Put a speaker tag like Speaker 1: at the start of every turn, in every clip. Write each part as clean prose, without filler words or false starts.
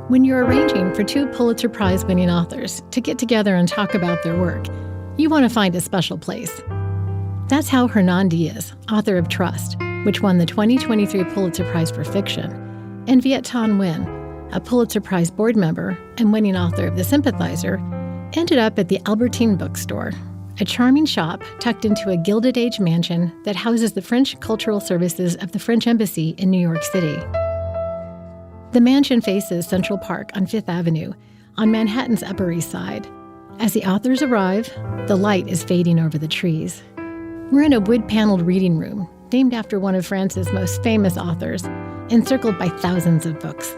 Speaker 1: When you're arranging for two Pulitzer Prize-winning authors to get together and talk about their work, you want to find a special place. That's how Hernan Diaz, author of Trust, which won the 2023 Pulitzer Prize for Fiction, and Viet Nguyen, a Pulitzer Prize board member and winning author of The Sympathizer, ended up at the Albertine Bookstore, a charming shop tucked into a Gilded Age mansion that houses the French Cultural Services of the French Embassy in New York City. The mansion faces Central Park on Fifth Avenue, on Manhattan's Upper East Side. As the authors arrive, the light is fading over the trees. We're in a wood-paneled reading room, named after one of France's most famous authors, encircled by thousands of books.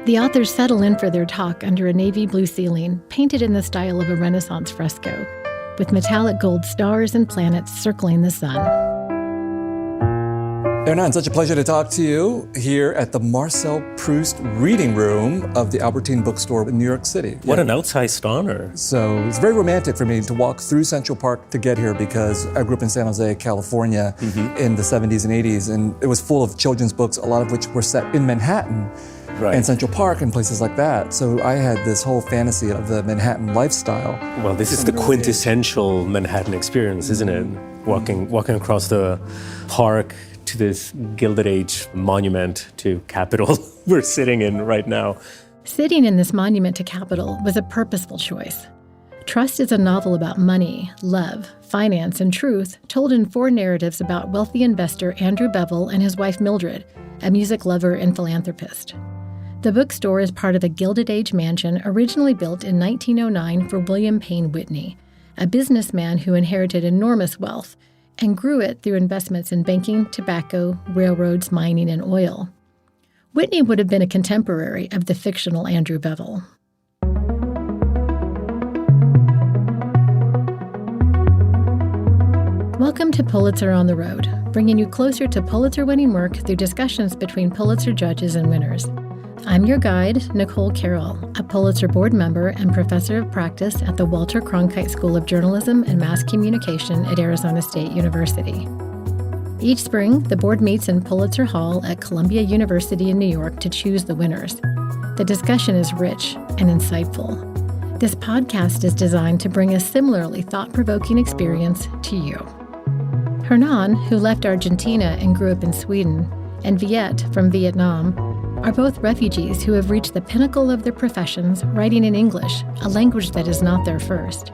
Speaker 1: The authors settle in for their talk under a navy blue ceiling, painted in the style of a Renaissance fresco, with metallic gold stars and planets circling the sun.
Speaker 2: Hernan, such a pleasure to talk to you here at the Marcel Proust Reading Room of the Albertine Bookstore in New York City.
Speaker 3: What an outsized honor.
Speaker 2: So it's very romantic for me to walk through Central Park to get here because I grew up in San Jose, California in the 70s and 80s, and it was full of children's books, a lot of which were set in Manhattan.
Speaker 3: Right.
Speaker 2: And Central Park and places like that. So I had this whole fantasy of the Manhattan lifestyle.
Speaker 3: Well, this is the quintessential Manhattan experience, isn't it? Walking across the park to this Gilded Age monument to Capitol we're sitting in right now.
Speaker 1: Sitting in this monument to Capitol was a purposeful choice. Trust is a novel about money, love, finance, and truth, told in four narratives about wealthy investor Andrew Bevel and his wife Mildred, a music lover and philanthropist. The bookstore is part of a Gilded Age mansion originally built in 1909 for William Payne Whitney, a businessman who inherited enormous wealth and grew it through investments in banking, tobacco, railroads, mining, and oil. Whitney would have been a contemporary of the fictional Andrew Bevel. Welcome to Pulitzer on the Road, bringing you closer to Pulitzer-winning work through discussions between Pulitzer judges and winners. I'm your guide, Nicole Carroll, a Pulitzer board member and professor of practice at the Walter Cronkite School of Journalism and Mass Communication at Arizona State University. Each spring, the board meets in Pulitzer Hall at Columbia University in New York to choose the winners. The discussion is rich and insightful. This podcast is designed to bring a similarly thought-provoking experience to you. Hernan, who left Argentina and grew up in Sweden, and Viet from Vietnam, are both refugees who have reached the pinnacle of their professions writing in English, a language that is not their first,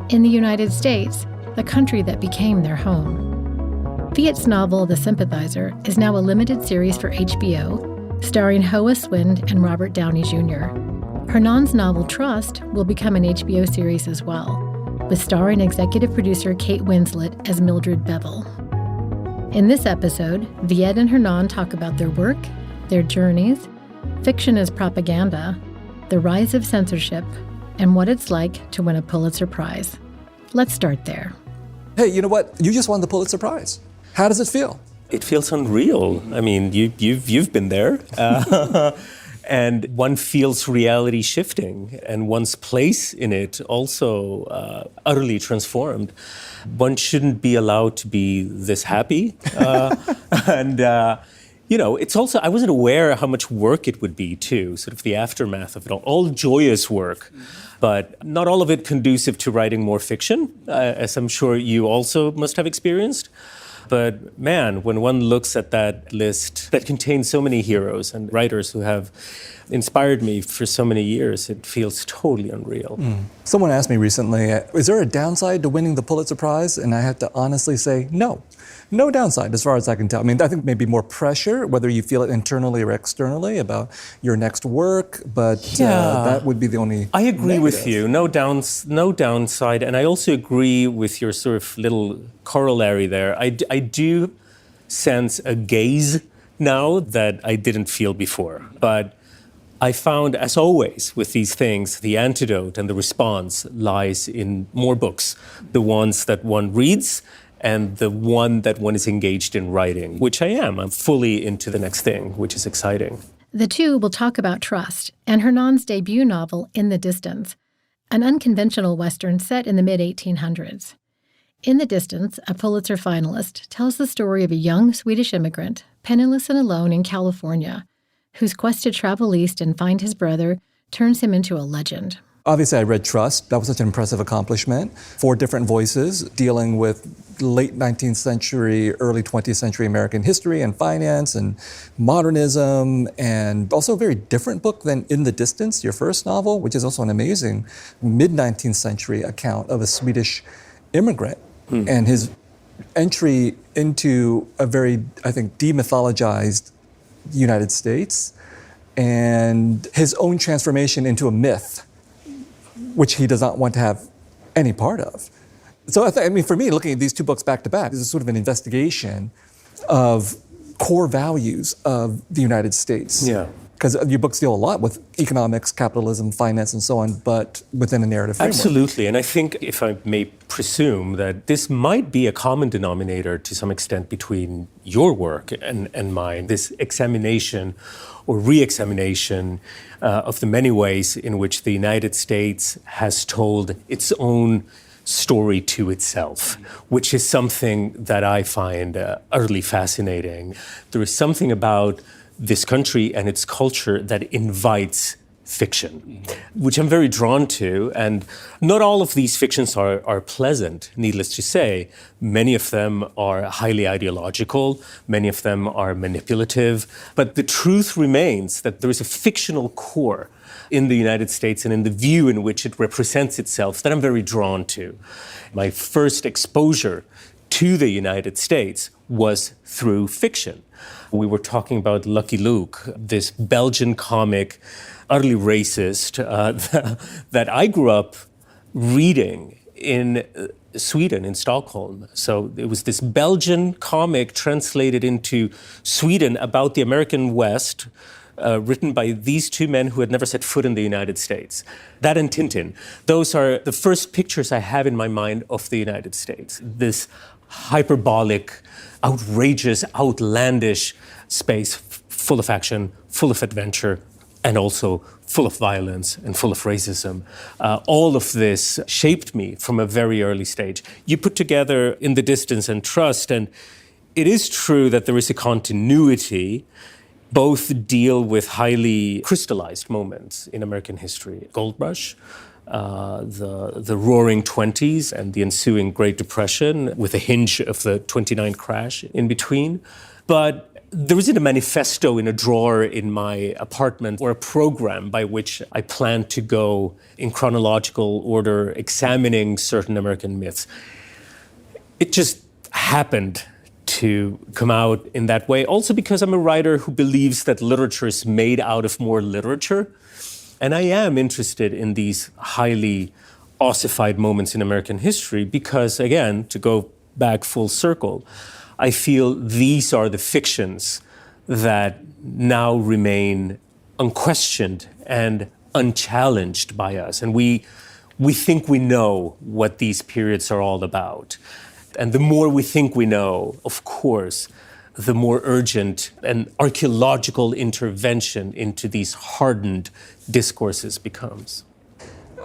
Speaker 1: in the United States, the country that became their home. Viet's novel, The Sympathizer, is now a limited series for HBO, starring Hoa Swind and Robert Downey Jr. Hernan's novel, Trust, will become an HBO series as well, with starring executive producer Kate Winslet as Mildred Bevel. In this episode, Viet and Hernan talk about their work, their journeys, fiction as propaganda, the rise of censorship, and what it's like to win a Pulitzer Prize. Let's start there.
Speaker 2: Hey, you know what? You just won the Pulitzer Prize. How does it feel?
Speaker 3: It feels unreal. I mean, you've been there. And one feels reality shifting, and one's place in it also utterly transformed. One shouldn't be allowed to be this happy. It's also, I wasn't aware how much work it would be, too, sort of the aftermath of it all joyous work, but not all of it conducive to writing more fiction, as I'm sure you also must have experienced. But man, when one looks at that list that contains so many heroes and writers who have inspired me for so many years, it feels totally unreal.
Speaker 2: Someone asked me recently, is there a downside to winning the Pulitzer Prize? And I have to honestly say, no. No downside, as far as I can tell. I mean, I think maybe more pressure, whether you feel it internally or externally, about your next work, but that would be the only
Speaker 3: I agree
Speaker 2: negative.
Speaker 3: with you. No downside. And I also agree with your sort of little corollary there. I do sense a gaze now that I didn't feel before. But I found, as always, with these things, the antidote and the response lies in more books, the ones that one reads and the one that one is engaged in writing, which I am. I'm fully into the next thing, which is exciting.
Speaker 1: The two will talk about Trust and Hernan's debut novel, In the Distance, an unconventional Western set in the mid-1800s. In the Distance, a Pulitzer finalist tells the story of a young Swedish immigrant, penniless and alone in California, whose quest to travel east and find his brother turns him into a legend.
Speaker 2: Obviously, I read Trust. That was such an impressive accomplishment. 4 different voices dealing with late 19th century, early 20th century American history and finance and modernism, and also a very different book than In the Distance, your first novel, which is also an amazing mid-19th century account of a Swedish immigrant and his entry into a very, I think, demythologized United States and his own transformation into a myth, which he does not want to have any part of. So I mean, for me, looking at these 2 books back to back, this is sort of an investigation of core values of the United States.
Speaker 3: Yeah.
Speaker 2: Because your books deal a lot with economics, capitalism, finance, and so on, but within a narrative framework.
Speaker 3: Absolutely. And I think, if I may presume, that this might be a common denominator to some extent between your work and mine, this examination or re-examination of the many ways in which the United States has told its own story to itself, which is something that I find utterly fascinating. There is something about this country and its culture that invites fiction, which I'm very drawn to. And not all of these fictions are pleasant, needless to say. Many of them are highly ideological, many of them are manipulative. But the truth remains that there is a fictional core in the United States and in the view in which it represents itself that I'm very drawn to. My first exposure to the United States was through fiction. We were talking about Lucky Luke, this Belgian comic, utterly racist, that I grew up reading in Sweden, in Stockholm. So it was this Belgian comic translated into Sweden about the American West, written by these 2 men who had never set foot in the United States. That and Tintin. Those are the first pictures I have in my mind of the United States. This hyperbolic, outrageous, outlandish space full of action, full of adventure, and also full of violence and full of racism. All of this shaped me from a very early stage. You put together In the Distance and Trust, and it is true that there is a continuity. Both deal with highly crystallized moments in American history. Gold Rush, the Roaring '20s and the ensuing Great Depression, with a hinge of the '29 crash in between. But there isn't a manifesto in a drawer in my apartment or a program by which I plan to go in chronological order examining certain American myths. It just happened to come out in that way. Also because I'm a writer who believes that literature is made out of more literature. And I am interested in these highly ossified moments in American history because, again, to go back full circle, I feel these are the fictions that now remain unquestioned and unchallenged by us. And we think we know what these periods are all about. And the more we think we know, of course, the more urgent an archaeological intervention into these hardened discourses becomes.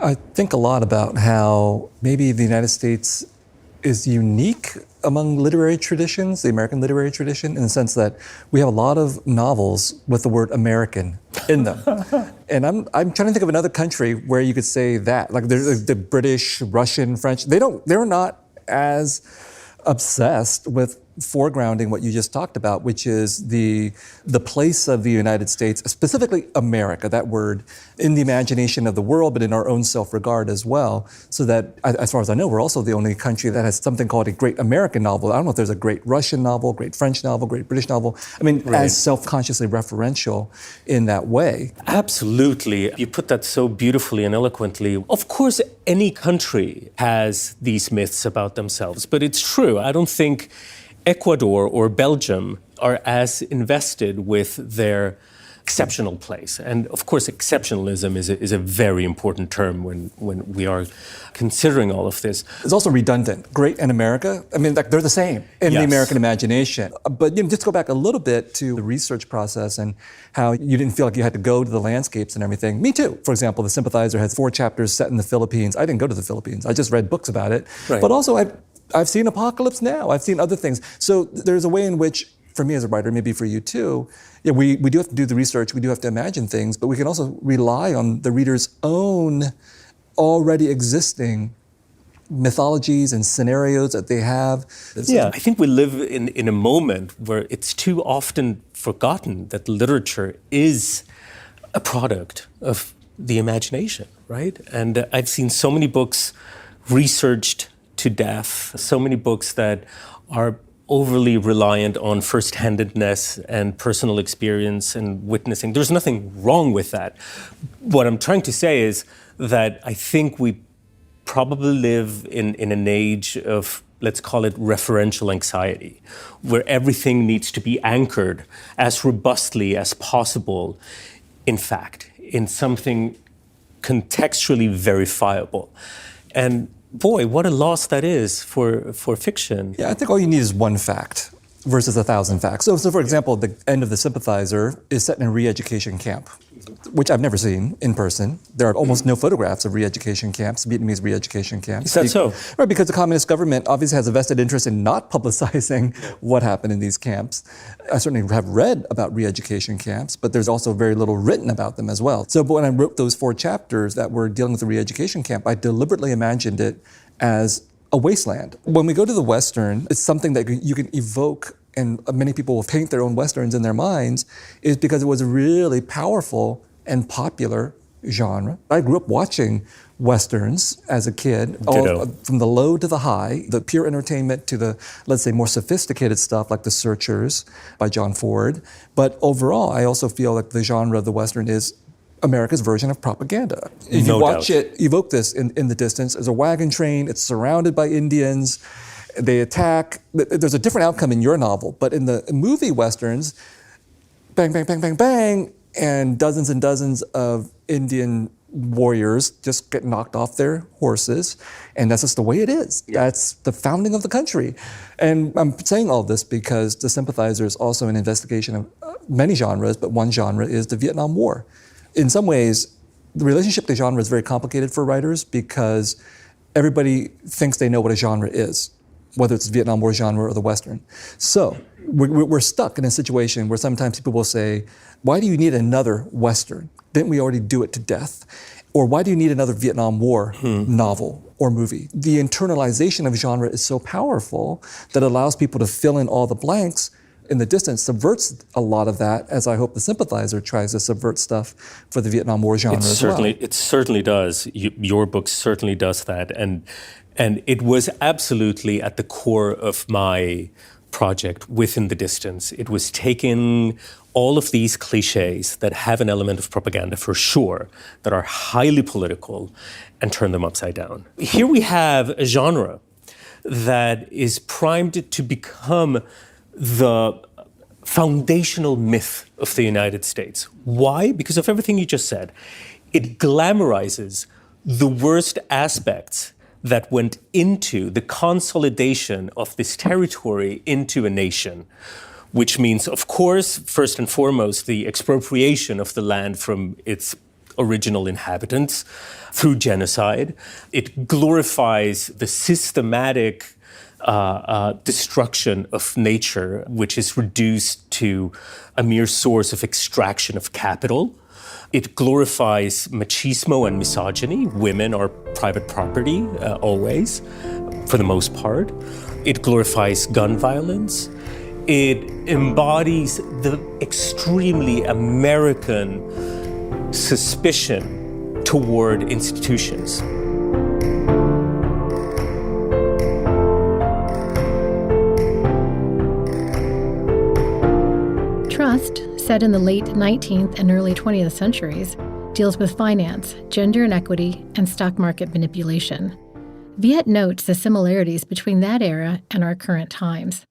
Speaker 2: I think a lot about how maybe the United States is unique among literary traditions, the American literary tradition, in the sense that we have a lot of novels with the word American in them. And I'm trying to think of another country where you could say that. Like there's the British, Russian, French, they're not as obsessed with foregrounding what you just talked about, which is the place of the United States, specifically America, that word, in the imagination of the world, but in our own self-regard as well. So that, as far as I know, we're also the only country that has something called a great American novel. I don't know if there's a great Russian novel, great French novel, great British novel. I mean, right. As self-consciously referential in that way.
Speaker 3: Absolutely. You put that so beautifully and eloquently. Of course, any country has these myths about themselves, but it's true. I don't think Ecuador or Belgium are as invested with their exceptional place. And of course, exceptionalism is a very important term when we are considering all of this.
Speaker 2: It's also redundant. Great and America, I mean, they're the same in the American imagination. But just go back a little bit to the research process and how you didn't feel like you had to go to the landscapes and everything. Me too. For example, The Sympathizer has 4 chapters set in the Philippines. I didn't go to the Philippines. I just read books about it. Right. But also, I've seen Apocalypse Now. I've seen other things. So there's a way in which for me as a writer, maybe for you too, yeah, we do have to do the research, we do have to imagine things, but we can also rely on the reader's own already existing mythologies and scenarios that they have.
Speaker 3: Yeah, I think we live in a moment where it's too often forgotten that literature is a product of the imagination, right? And I've seen so many books researched to death, so many books that are overly reliant on first-handedness and personal experience and witnessing. There's nothing wrong with that. What I'm trying to say is that I think we probably live in an age of, let's call it referential anxiety, where everything needs to be anchored as robustly as possible in fact, in something contextually verifiable. And boy, what a loss that is for fiction.
Speaker 2: Yeah, I think all you need is one fact versus 1,000 facts. So for example, the end of The Sympathizer is set in a re-education camp, which I've never seen in person. There are almost no photographs of re-education camps, Vietnamese re-education camps.
Speaker 3: Is that so?
Speaker 2: Right, because the communist government obviously has a vested interest in not publicizing what happened in these camps. I certainly have read about re-education camps, but there's also very little written about them as well. So but when I wrote those 4 chapters that were dealing with the re-education camp, I deliberately imagined it as a wasteland. When we go to the Western, it's something that you can evoke, and many people will paint their own Westerns in their minds, is because it was a really powerful and popular genre. I grew up watching Westerns as a kid, from the low to the high, the pure entertainment to the, let's say, more sophisticated stuff like The Searchers by John Ford. But overall, I also feel like the genre of the Western is America's version of propaganda. If you watch it, evoke this in the distance as a wagon train, it's surrounded by Indians, they attack. There's a different outcome in your novel, but in the movie Westerns, bang, bang, bang, bang, bang, and dozens of Indian warriors just get knocked off their horses, and that's just the way it is. Yeah. That's the founding of the country. And I'm saying all this because The Sympathizer is also an investigation of many genres, but one genre is the Vietnam War. In some ways, the relationship to genre is very complicated for writers because everybody thinks they know what a genre is, whether it's the Vietnam War genre or the Western. So we're stuck in a situation where sometimes people will say, why do you need another Western? Didn't we already do it to death? Or why do you need another Vietnam War novel or movie? The internalization of genre is so powerful that it allows people to fill in all the blanks in the distance, subverts a lot of that, as I hope The Sympathizer tries to subvert stuff for the Vietnam War genre as well.
Speaker 3: It certainly does. Your book certainly does that. And it was absolutely at the core of my project, Within the Distance. It was taking all of these cliches that have an element of propaganda for sure, that are highly political, and turn them upside down. Here we have a genre that is primed to become the foundational myth of the United States. Why? Because of everything you just said. It glamorizes the worst aspects that went into the consolidation of this territory into a nation, which means, of course, first and foremost, the expropriation of the land from its original inhabitants through genocide. It glorifies the systematic destruction of nature, which is reduced to a mere source of extraction of capital. It glorifies machismo and misogyny. Women are private property, always, for the most part. It glorifies gun violence. It embodies the extremely American suspicion toward institutions.
Speaker 1: Trust, set in the late 19th and early 20th centuries, deals with finance, gender inequity, and stock market manipulation. Viet notes the similarities between that era and our current times.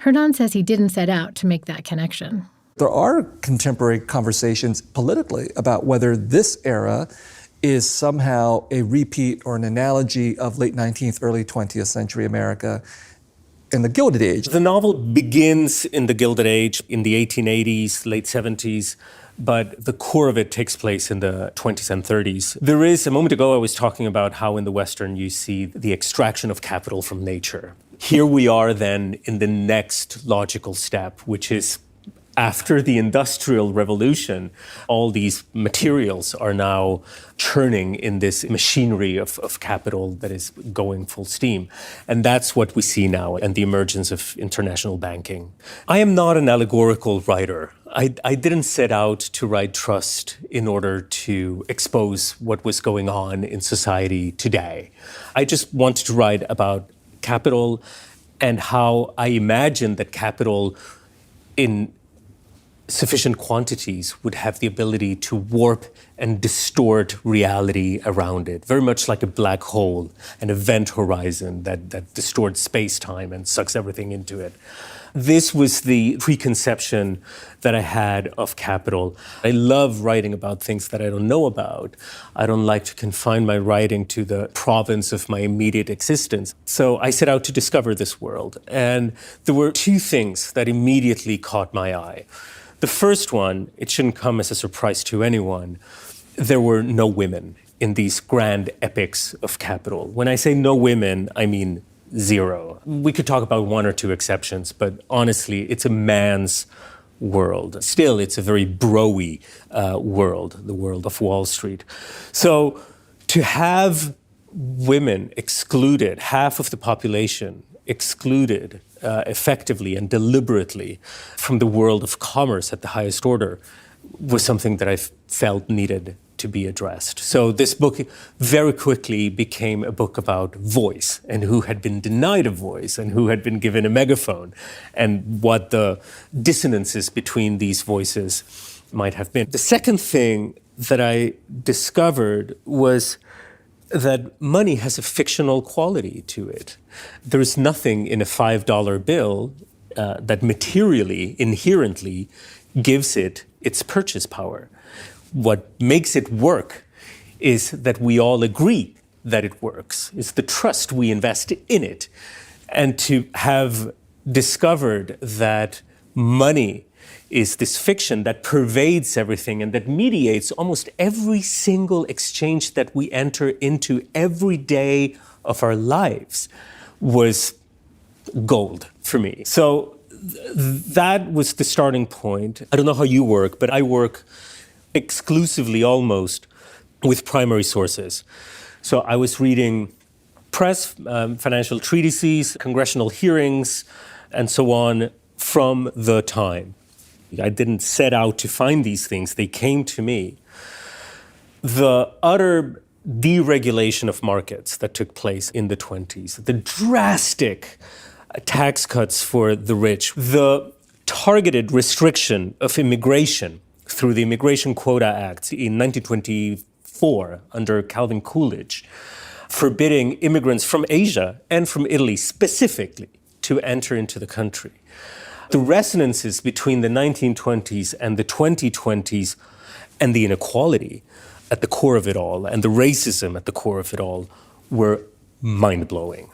Speaker 1: Hernan says he didn't set out to make that connection.
Speaker 2: There are contemporary conversations politically about whether this era is somehow a repeat or an analogy of late 19th, early 20th century America in the Gilded Age.
Speaker 3: The novel begins in the Gilded Age, in the 1880s, late 70s, but the core of it takes place in the 20s and 30s. There is, a moment ago I was talking about how in the Western you see the extraction of capital from nature. here we are then in the next logical step, which is after the Industrial Revolution, all these materials are now churning in this machinery of capital that is going full steam. And that's what we see now and the emergence of international banking. I am not an allegorical writer. I didn't set out to write Trust in order to expose what was going on in society today. I just wanted to write about capital and how I imagine that capital in sufficient quantities would have the ability to warp and distort reality around it, very much like a black hole, an event horizon that distorts space-time and sucks everything into it. This was the preconception that I had of capital. I love writing about things that I don't know about. I don't like to confine my writing to the province of my immediate existence. So I set out to discover this world. And there were two things that immediately caught my eye. The first one, it shouldn't come as a surprise to anyone, there were no women in these grand epics of capital. When I say no women, I mean zero. We could talk about one or two exceptions, but honestly, it's a man's world. Still, it's a very bro-y world, the world of Wall Street. So to have women excluded, half of the population excluded effectively and deliberately from the world of commerce at the highest order was something that I felt needed to be addressed. So this book very quickly became a book about voice and who had been denied a voice and who had been given a megaphone and what the dissonances between these voices might have been. The second thing that I discovered was that money has a fictional quality to it. There is nothing in a $5 bill that materially, inherently, gives it its purchase power. What makes it work is that we all agree that it works. It's the trust we invest in it. And to have discovered that money is this fiction that pervades everything and that mediates almost every single exchange that we enter into every day of our lives was gold for me. So that was the starting point. I don't know how you work, but I work exclusively almost with primary sources. So I was reading press, financial treatises, congressional hearings, and so on from the time. I didn't set out to find these things. They came to me. The utter deregulation of markets that took place in the 20s, the drastic tax cuts for the rich, the targeted restriction of immigration through the Immigration Quota Act in 1924 under Calvin Coolidge, forbidding immigrants from Asia and from Italy specifically to enter into the country. The resonances between the 1920s and the 2020s and the inequality at the core of it all and the racism at the core of it all were mind-blowing.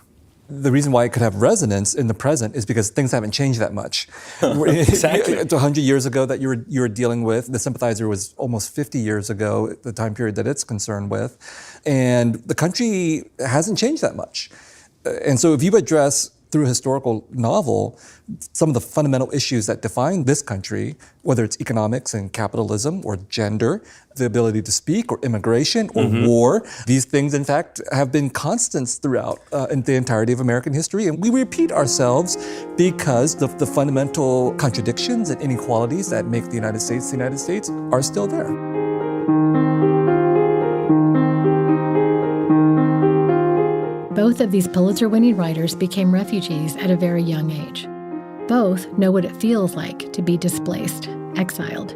Speaker 2: The reason why it could have resonance in the present is because things haven't changed that much.
Speaker 3: Exactly.
Speaker 2: 100 years ago that you were dealing with, the sympathizer was almost 50 years ago, the time period that it's concerned with. And the country hasn't changed that much. And so if you address through a historical novel some of the fundamental issues that define this country, whether it's economics and capitalism or gender, the ability to speak or immigration or war, these things in fact have been constants throughout in the entirety of American history. And we repeat ourselves because the fundamental contradictions and inequalities that make the United States are still there.
Speaker 1: Both of these Pulitzer-winning writers became refugees at a very young age. Both know what it feels like to be displaced, exiled.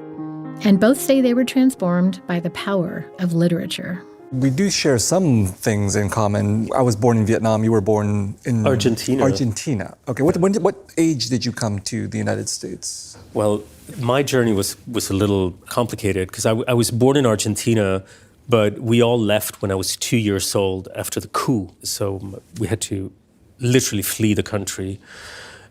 Speaker 1: And both say they were transformed by the power of literature.
Speaker 2: We do share some things in common. I was born in Vietnam. You were born in
Speaker 3: Argentina.
Speaker 2: Okay. What age did you come to the United States?
Speaker 3: Well, my journey was a little complicated because I was born in Argentina, but we all left when I was 2 years old after the coup. So we had to literally flee the country.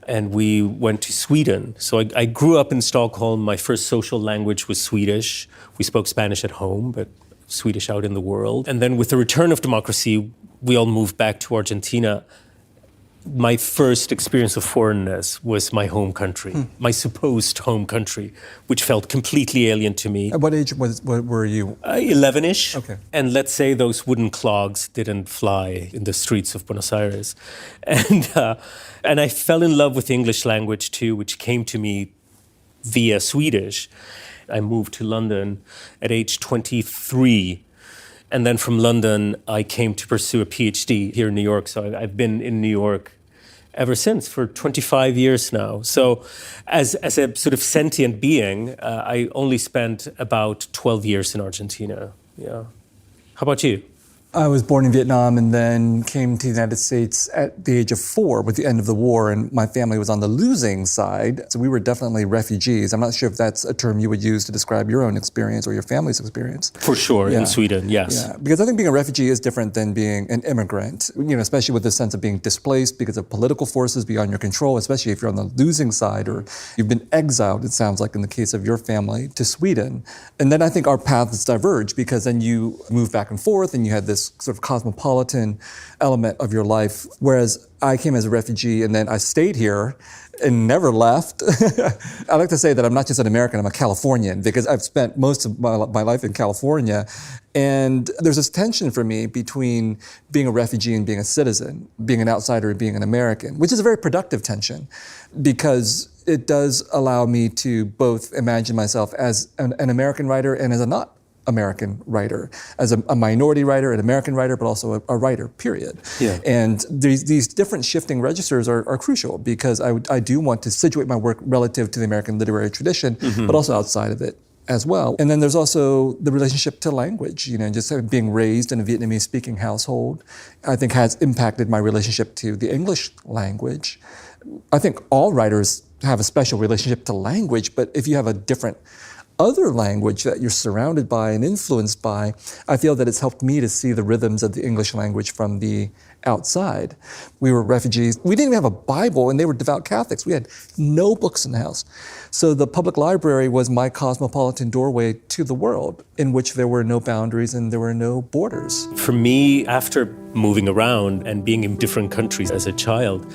Speaker 3: And we went to Sweden. So I grew up in Stockholm. My first social language was Swedish. We spoke Spanish at home, but Swedish out in the world. And then with the return of democracy, we all moved back to Argentina. my first experience of foreignness was my home country, my supposed home country, which felt completely alien to me.
Speaker 2: At what age were you?
Speaker 3: 11-ish.
Speaker 2: Okay.
Speaker 3: And let's say those wooden clogs didn't fly in the streets of Buenos Aires. And I fell in love with the English language too, which came to me via Swedish. I moved to London at age 23. And then from London, I came to pursue a PhD here in New York. So I've been in New York ever since, for 25 years now. So as a sort of sentient being, I only spent about 12 years in Argentina. Yeah. How about you?
Speaker 2: I was born in Vietnam and then came to the United States at the age of 4 with the end of the war, and my family was on the losing side. So we were definitely refugees. I'm not sure if that's a term you would use to describe your own experience or your family's experience.
Speaker 3: For sure, in Sweden, yes.
Speaker 2: Yeah, because I think being a refugee is different than being an immigrant, especially with the sense of being displaced because of political forces beyond your control, especially if you're on the losing side or you've been exiled, it sounds like in the case of your family, to Sweden. And then I think our paths diverge because then you move back and forth and you had this sort of cosmopolitan element of your life, whereas I came as a refugee and then I stayed here and never left. I like to say that I'm not just an American, I'm a Californian because I've spent most of my life in California. And there's this tension for me between being a refugee and being a citizen, being an outsider and being an American, which is a very productive tension because it does allow me to both imagine myself as an American writer and as a not American writer, as a minority writer, an American writer, but also a writer, period.
Speaker 3: Yeah.
Speaker 2: And these different shifting registers are crucial because I do want to situate my work relative to the American literary tradition, but also outside of it as well. And then there's also the relationship to language, just being raised in a Vietnamese-speaking household, I think has impacted my relationship to the English language. I think all writers have a special relationship to language, but if you have a different other language that you're surrounded by and influenced by, I feel that it's helped me to see the rhythms of the English language from the outside. We were refugees. We didn't even have a Bible, and they were devout Catholics. We had no books in the house. So the public library was my cosmopolitan doorway to the world, in which there were no boundaries and there were no borders.
Speaker 3: For me, after moving around and being in different countries as a child,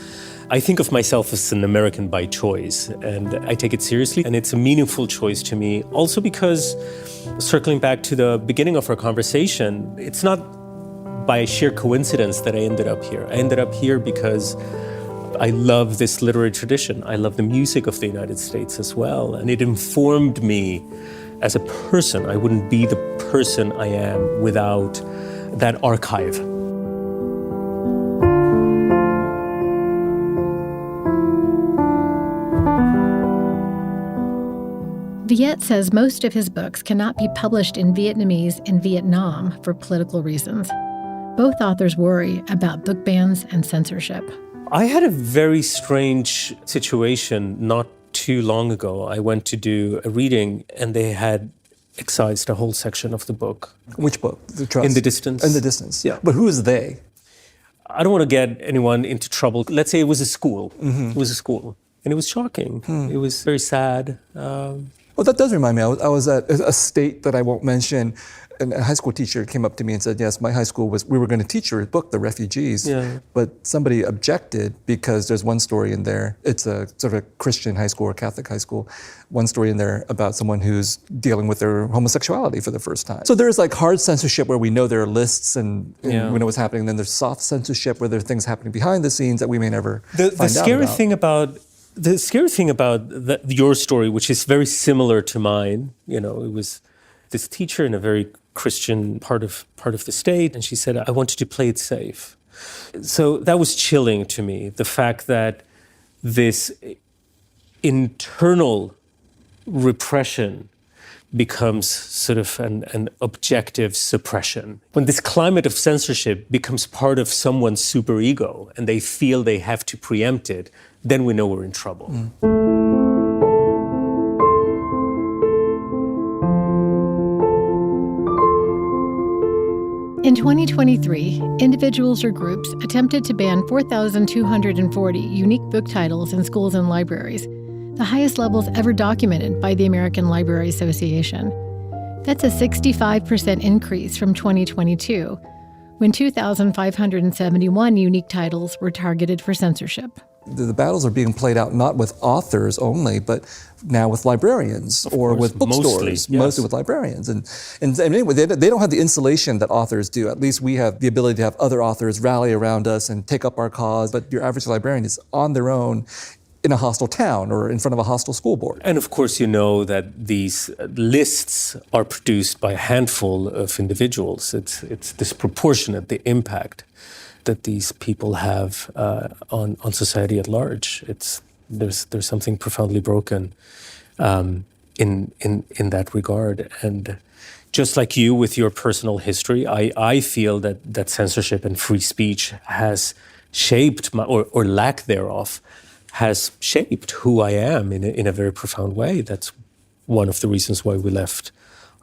Speaker 3: I think of myself as an American by choice, and I take it seriously, and it's a meaningful choice to me. Also because, circling back to the beginning of our conversation, it's not by sheer coincidence that I ended up here. I ended up here because I love this literary tradition. I love the music of the United States as well, and it informed me as a person. I wouldn't be the person I am without that archive.
Speaker 1: Viet says most of his books cannot be published in Vietnamese in Vietnam for political reasons. Both authors worry about book bans and censorship.
Speaker 3: I had a very strange situation not too long ago. I went to do a reading and they had excised a whole section of the book.
Speaker 2: Which book? The Trust?
Speaker 3: In the Distance.
Speaker 2: In the Distance.
Speaker 3: Yeah.
Speaker 2: But who is they?
Speaker 3: I don't want to get anyone into trouble. Let's say it was a school. Mm-hmm. It was a school. And it was shocking. It was very sad.
Speaker 2: Well, that does remind me. I was at a state that I won't mention, and a high school teacher came up to me and said, yes, my high school we were going to teach your book, The Refugees, but somebody objected because there's one story in there. It's a sort of a Christian high school or Catholic high school. One story in there about someone who's dealing with their homosexuality for the first time. So there's like hard censorship where we know there are lists and we know what's happening. And then there's soft censorship where there are things happening behind the scenes that we may never find out about.
Speaker 3: The scary thing about your story, which is very similar to mine, it was this teacher in a very Christian part of the state, and she said, I want you to play it safe. So that was chilling to me, the fact that this internal repression becomes sort of an objective suppression. When this climate of censorship becomes part of someone's superego and they feel they have to preempt it, then we know we're in trouble.
Speaker 1: In 2023, individuals or groups attempted to ban 4,240 unique book titles in schools and libraries, the highest levels ever documented by the American Library Association. That's a 65% increase from 2022, when 2,571 unique titles were targeted for censorship.
Speaker 2: The battles are being played out not with authors only, but now with librarians or with bookstores, mostly with librarians. And anyway, they don't have the insulation that authors do. At least we have the ability to have other authors rally around us and take up our cause. But your average librarian is on their own in a hostile town or in front of a hostile school board.
Speaker 3: And of course, you know that these lists are produced by a handful of individuals. It's disproportionate, the impact that these people have on society at large. There's something profoundly broken in that regard. And just like you with your personal history, I feel that censorship and free speech has shaped or lack thereof has shaped who I am in a very profound way. That's one of the reasons why we left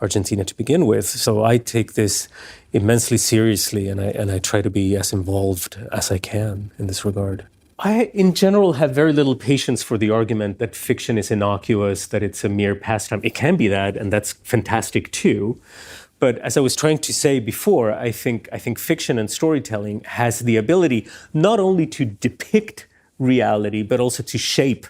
Speaker 3: Argentina to begin with. So I take this immensely seriously, and I try to be as involved as I can in this regard. I, in general, have very little patience for the argument that fiction is innocuous, that it's a mere pastime. It can be that, and that's fantastic too. But as I was trying to say before, I think fiction and storytelling has the ability not only to depict reality, but also to shape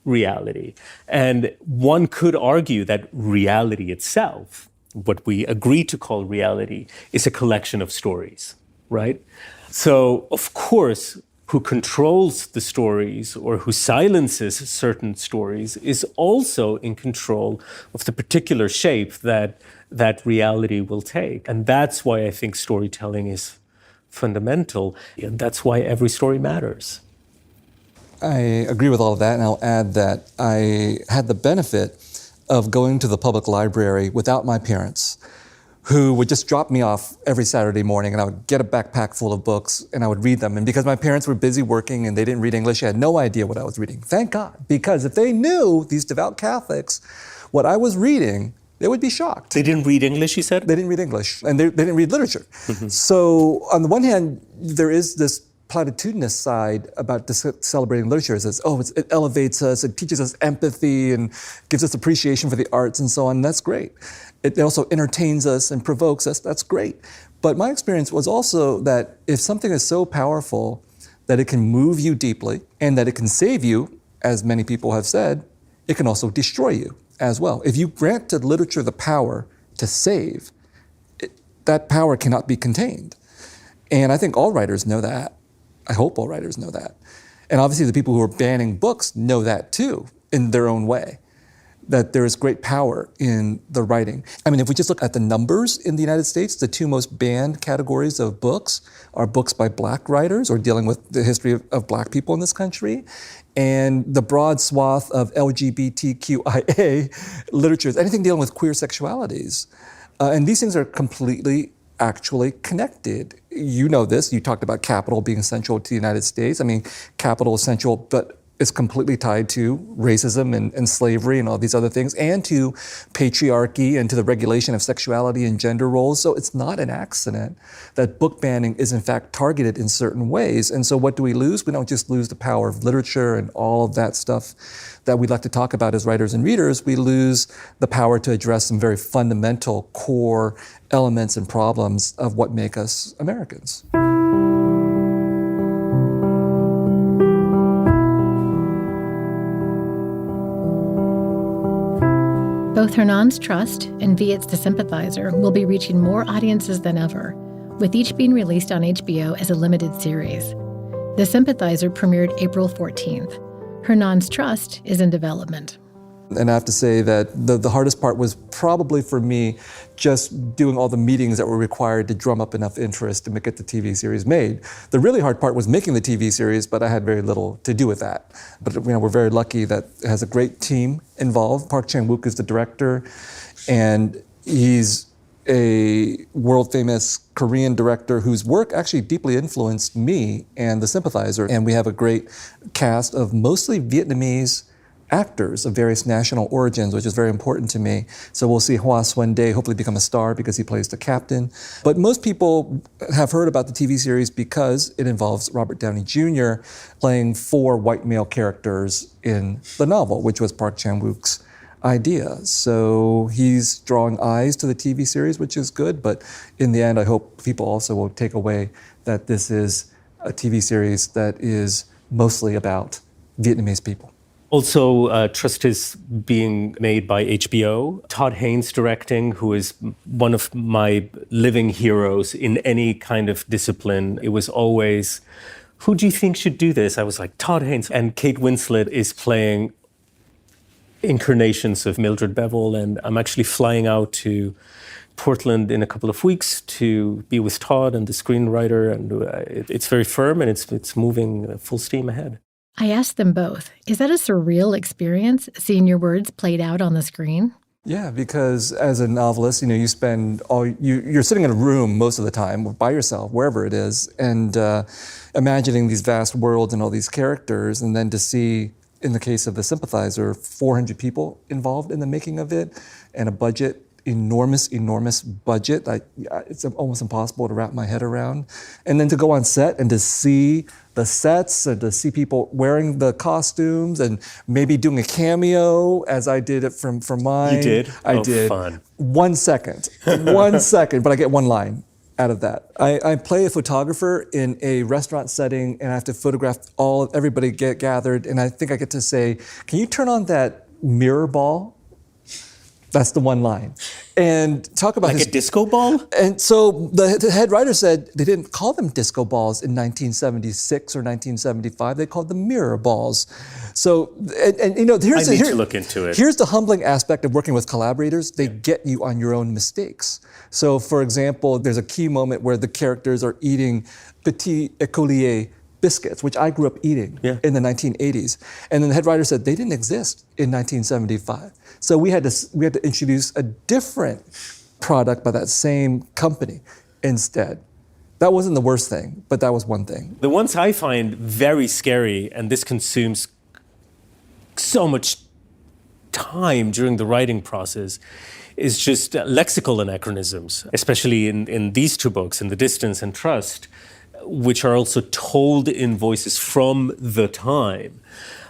Speaker 3: reality. And one could argue that reality itself, what we agree to call reality, is a collection of stories, right? So, of course, who controls the stories or who silences certain stories is also in control of the particular shape that reality will take. And that's why I think storytelling is fundamental, and that's why every story matters.
Speaker 2: I agree with all of that, and I'll add that I had the benefit of going to the public library without my parents, who would just drop me off every Saturday morning, and I would get a backpack full of books, and I would read them. And because my parents were busy working and they didn't read English, I had no idea what I was reading. Thank God, because if they knew, these devout Catholics, what I was reading, they would be shocked.
Speaker 3: They didn't read English, you said?
Speaker 2: They didn't read English, and they didn't read literature. So on the one hand, there is this platitudinous side about celebrating literature. It says, it elevates us, it teaches us empathy and gives us appreciation for the arts and so on. That's great. It also entertains us and provokes us. That's great. But my experience was also that if something is so powerful that it can move you deeply and that it can save you, as many people have said, it can also destroy you as well. If you grant to literature the power to save, that power cannot be contained. And I think all writers know that. I hope all writers know that. And obviously the people who are banning books know that too, in their own way, that there is great power in the writing. I mean, if we just look at the numbers in the United States, the two most banned categories of books are books by Black writers or dealing with the history of Black people in this country, and the broad swath of LGBTQIA literatures, anything dealing with queer sexualities. And these things are completely actually connected. You know this, you talked about capital being essential to the United States. I mean, capital is essential, but it's completely tied to racism and slavery and all these other things, and to patriarchy and to the regulation of sexuality and gender roles. So it's not an accident that book banning is in fact targeted in certain ways. And so what do we lose? We don't just lose the power of literature and all of that stuff that we like to talk about as writers and readers. We lose the power to address some very fundamental core elements and problems of what make us Americans.
Speaker 1: Both Hernan's Trust and Viet's The Sympathizer will be reaching more audiences than ever, with each being released on HBO as a limited series. The Sympathizer premiered April 14th. Hernan's Trust is in development.
Speaker 2: And I have to say that the hardest part was probably for me just doing all the meetings that were required to drum up enough interest to get the TV series made. The really hard part was making the TV series, but I had very little to do with that. But we're very lucky that it has a great team involved. Park Chan-wook is the director, and he's a world-famous Korean director whose work actually deeply influenced me and The Sympathizer. And we have a great cast of mostly Vietnamese actors of various national origins, which is very important to me. So we'll see Hoa Xuân Dae hopefully become a star because he plays the captain. But most people have heard about the TV series because it involves Robert Downey Jr. playing 4 white male characters in the novel, which was Park Chan-wook's idea. So he's drawing eyes to the TV series, which is good. But in the end, I hope people also will take away that this is a TV series that is mostly about Vietnamese people.
Speaker 3: Also, Trust is being made by HBO. Todd Haynes directing, who is one of my living heroes in any kind of discipline. It was always, who do you think should do this? I was like, Todd Haynes. And Kate Winslet is playing incarnations of Mildred Bevel. And I'm actually flying out to Portland in a couple of weeks to be with Todd and the screenwriter. And it's very firm and it's moving full steam ahead.
Speaker 1: I asked them both, is that a surreal experience, seeing your words played out on the screen?
Speaker 2: Yeah, because as a novelist, you spend you're sitting in a room most of the time by yourself, wherever it is, and imagining these vast worlds and all these characters, and then to see, in the case of The Sympathizer, 400 people involved in the making of it, and a budget, enormous budget. It's almost impossible to wrap my head around. And then to go on set and to see the sets and to see people wearing the costumes and maybe doing a cameo as I did it from mine.
Speaker 3: You did?
Speaker 2: I did.
Speaker 3: Fun.
Speaker 2: 1 second, but I get one line out of that. I play a photographer in a restaurant setting and I have to photograph everybody get gathered, and I think I get to say, can you turn on that mirror ball? That's the one line. And talk about
Speaker 3: like a disco ball?
Speaker 2: And so the head writer said they didn't call them disco balls in 1976 or 1975. They called them mirror balls. So, and here's
Speaker 3: I need to look into it.
Speaker 2: Here's the humbling aspect of working with collaborators. They get you on your own mistakes. So, for example, there's a key moment where the characters are eating petit écolier biscuits, which I grew up eating in the 1980s. And then the head writer said they didn't exist in 1975. So we had to introduce a different product by that same company instead. That wasn't the worst thing, but that was one thing.
Speaker 3: The ones I find very scary, and this consumes so much time during the writing process, is just lexical anachronisms, especially in these two books, In the Distance and Trust, which are also told in voices from the time.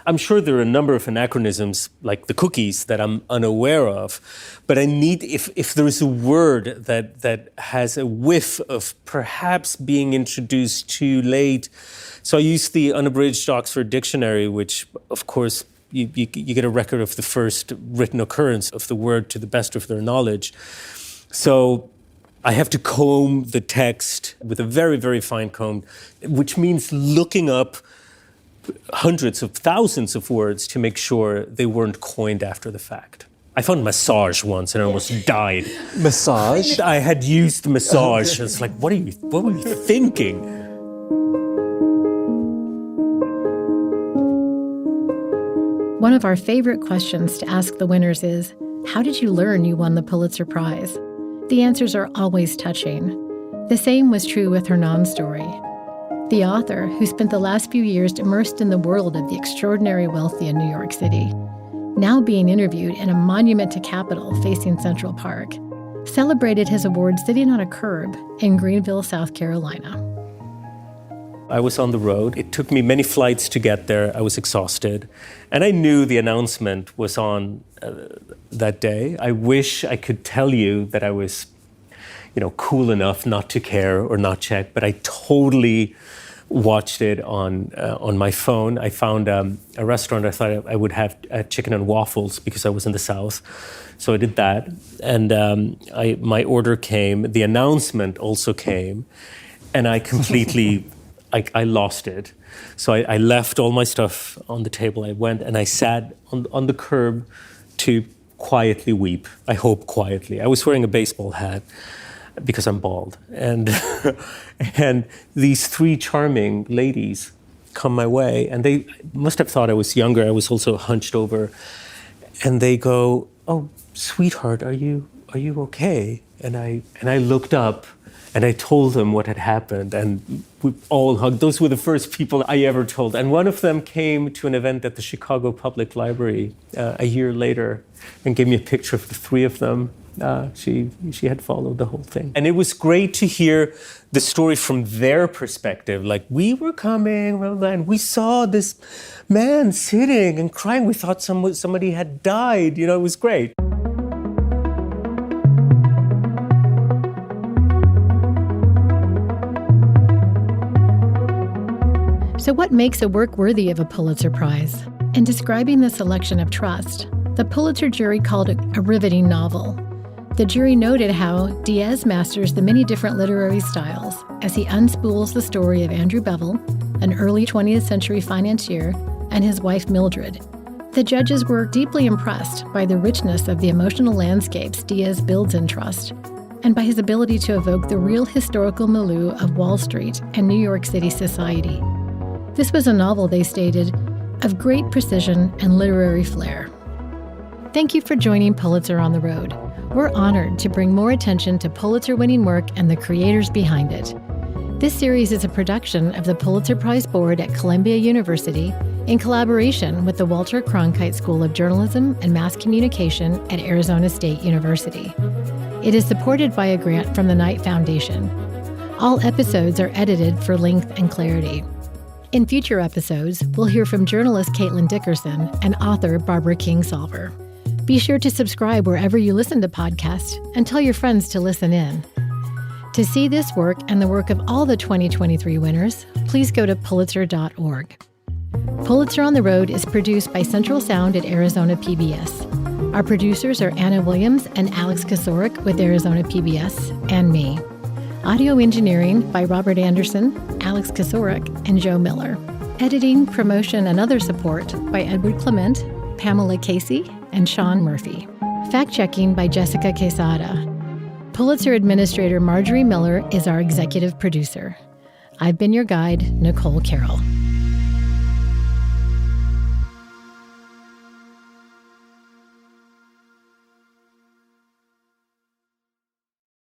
Speaker 3: I'm sure there are a number of anachronisms, like the cookies, that I'm unaware of, but I need, if there is a word that has a whiff of perhaps being introduced too late. So I use the unabridged Oxford Dictionary, which, of course, you get a record of the first written occurrence of the word to the best of their knowledge. So I have to comb the text with a very, very fine comb, which means looking up hundreds of thousands of words to make sure they weren't coined after the fact. I found massage once and I almost died.
Speaker 2: Massage?
Speaker 3: I had used massage. It's like, what were you thinking?
Speaker 1: One of our favorite questions to ask the winners is, how did you learn you won the Pulitzer Prize? The answers are always touching. The same was true with Hernan's story. The author, who spent the last few years immersed in the world of the extraordinary wealthy in New York City, now being interviewed in a monument to Capitol facing Central Park, celebrated his award sitting on a curb in Greenville, South Carolina.
Speaker 3: I was on the road. It took me many flights to get there. I was exhausted. And I knew the announcement was on that day. I wish I could tell you that I was, cool enough not to care or not check, but I totally watched it on my phone. I found a restaurant. I thought I would have chicken and waffles because I was in the South. So I did that. And my order came. The announcement also came. And I completely... I lost it. So I left all my stuff on the table. I went and I sat on the curb to quietly weep. I hope quietly. I was wearing a baseball hat because I'm bald. And and these three charming ladies come my way, and they must have thought I was younger. I was also hunched over. And they go, "Oh, sweetheart, are you okay?" And I looked up. And I told them what had happened, and we all hugged. Those were the first people I ever told. And one of them came to an event at the Chicago Public Library a year later and gave me a picture of the three of them. she had followed the whole thing. And it was great to hear the story from their perspective. Like, we were coming, and we saw this man sitting and crying. We thought somebody had died. It was great.
Speaker 1: So what makes a work worthy of a Pulitzer Prize? In describing the selection of Trust, the Pulitzer jury called it a riveting novel. The jury noted how Diaz masters the many different literary styles as he unspools the story of Andrew Bevel, an early 20th century financier, and his wife Mildred. The judges were deeply impressed by the richness of the emotional landscapes Diaz builds in Trust, and by his ability to evoke the real historical milieu of Wall Street and New York City society. This was a novel, they stated, of great precision and literary flair. Thank you for joining Pulitzer on the Road. We're honored to bring more attention to Pulitzer-winning work and the creators behind it. This series is a production of the Pulitzer Prize Board at Columbia University in collaboration with the Walter Cronkite School of Journalism and Mass Communication at Arizona State University. It is supported by a grant from the Knight Foundation. All episodes are edited for length and clarity. In future episodes, we'll hear from journalist Caitlin Dickerson and author Barbara Kingsolver. Be sure to subscribe wherever you listen to podcasts and tell your friends to listen in. To see this work and the work of all the 2023 winners, please go to Pulitzer.org. Pulitzer on the Road is produced by Central Sound at Arizona PBS. Our producers are Anna Williams and Alex Kosorik with Arizona PBS, and me. Audio engineering by Robert Anderson, Alex Kosorik, and Joe Miller. Editing, promotion, and other support by Edward Clement, Pamela Casey, and Sean Murphy. Fact-checking by Jessica Quesada. Pulitzer Administrator Marjorie Miller is our executive producer. I've been your guide, Nicole Carroll.